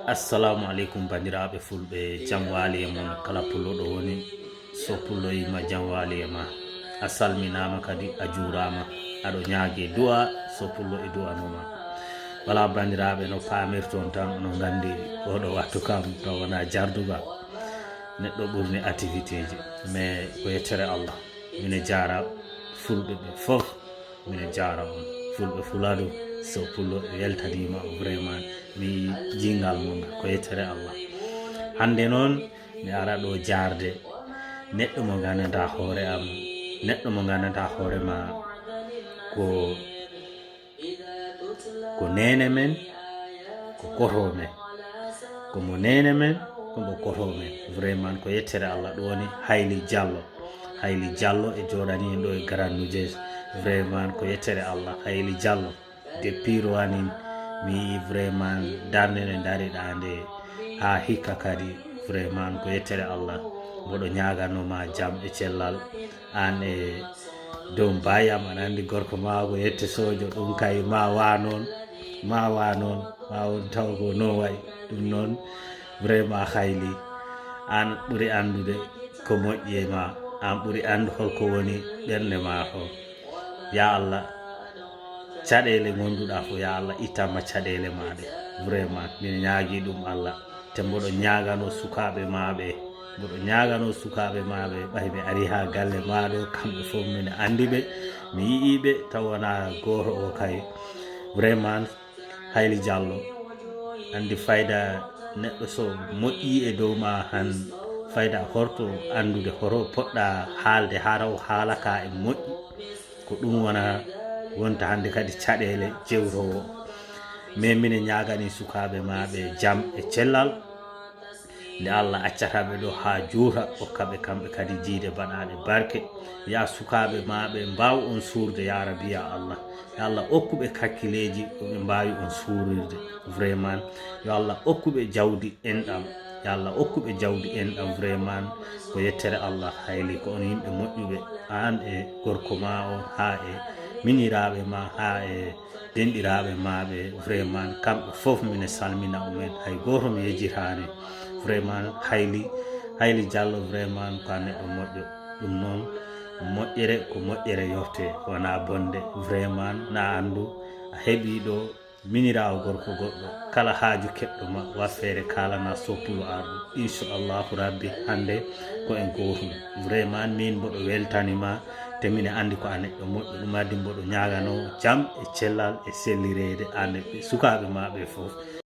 assalamu aleykum bandiraɓe fulɓe, jam waali e mon kala pulloɗo woni. So pulloyima jam waali e ma, a salminama kadi a juurama, aɗo ñaage du'a so pullo e du'anoma. Wala bandiraɓe no pamirton tan ono gandi oɗo wattu kam taw wona jarduga neɗɗo ɓurni activité ji, mais ko yettere Allah mine jara fulɓe ɓe fof, mine jara on fulɓe fuladu. So pullo weltanima vraiment mi jingal mon ko yettere Allah. Hande noon mi ara ɗo jarde neɗɗo mo gandanɗa hoore am, neɗɗo mo gandanɗa hoorema ko nene men, ko koto men, komo nene men, komo koto men. Vraiment ko yettere Allah. Ɗo woni Hayli Diallo. Hayli Diallo e joɗani en ɗo e Grande Nudgés. Vraiment ko yettere Allah. Hayli Diallo depuis rowanin mi yi vraiment darde nde dariɗa nde ha hikka kadi vraiment ko yettere Allah. Mboɗo ñaganoma jaam e cellal an e dow mbayam. Aɗa andi gorko mako yette sojo, ɗum kay ma wa noon, ma won taw ko no wayi. Ɗum noon vraiment Hayli, an ɓuuri andude ko moƴƴi e ma, an ɓuuri andu holko woni ɓernde ma to. Ya Allah caɗele gonduɗa fo, ya Allah ittanma caɗele maɗe. Vraiment min ñaagui ɗum Allah. Te mboɗo ñagano sukaɓe maɓe, mboɗo ñagano sukaɓe maɓe ɓay ɓe ari ha galle maɗo, kamɓe fof mine andiɓe, mi yiiɓe taw wona goto o kay. Vraiment Hayli Diallo andi fayda neɗɗo so moƴƴi e dow ma han fayda horto andude hoto poɗɗa haalde ha raw haalaka e moƴƴi, ko ɗum wona wonta hande kadi caɗele jewtowo. Mais mine ñagani sukaɓe maɓe jaam e cellal, nde Allah accataɓe ɗo ha juuta, hokkaɓe kamɓe kadi jiide baɗaɗe barke. Ya sukaɓe maɓe mbaw on suurde ya rabbi ya Allah. Ya Allah okkuɓe kakkileji ɓe mbawi on suurirde. Vraiment yo Allah okkuɓe jawdi enɗam, ya Allah okkuɓe jawdi enɗam. Vraiment ko yettere Allah. Hayli ko on yimɓe moƴƴuɓe, an e gorko ma o, ha e miniraɓe ma, ha e denɗiraɓe maɓe. Vraiment kamɓe fof mine salmina umen, hay goto mi yejitani. Vraiment Hayli Diallo vraiment ko neɗɗo moƴƴo. Ɗum noon moƴƴere ko moƴƴere yofte, wona bonde. Vraiment na andu a heeɓi ɗo minirawo gorko goɗɗo, kala haaju keɓɗoma wat feere kalana soppulo arɗo. Inchallahu rabbi hande ko en gotum. Vraiment min mboɗo weltanima, te mine andi ko a neɗɗo moƴƴo. Ɗum addi mboɗo ñagano jaam e cellal e sellirede an e sukaɓe maɓe fof.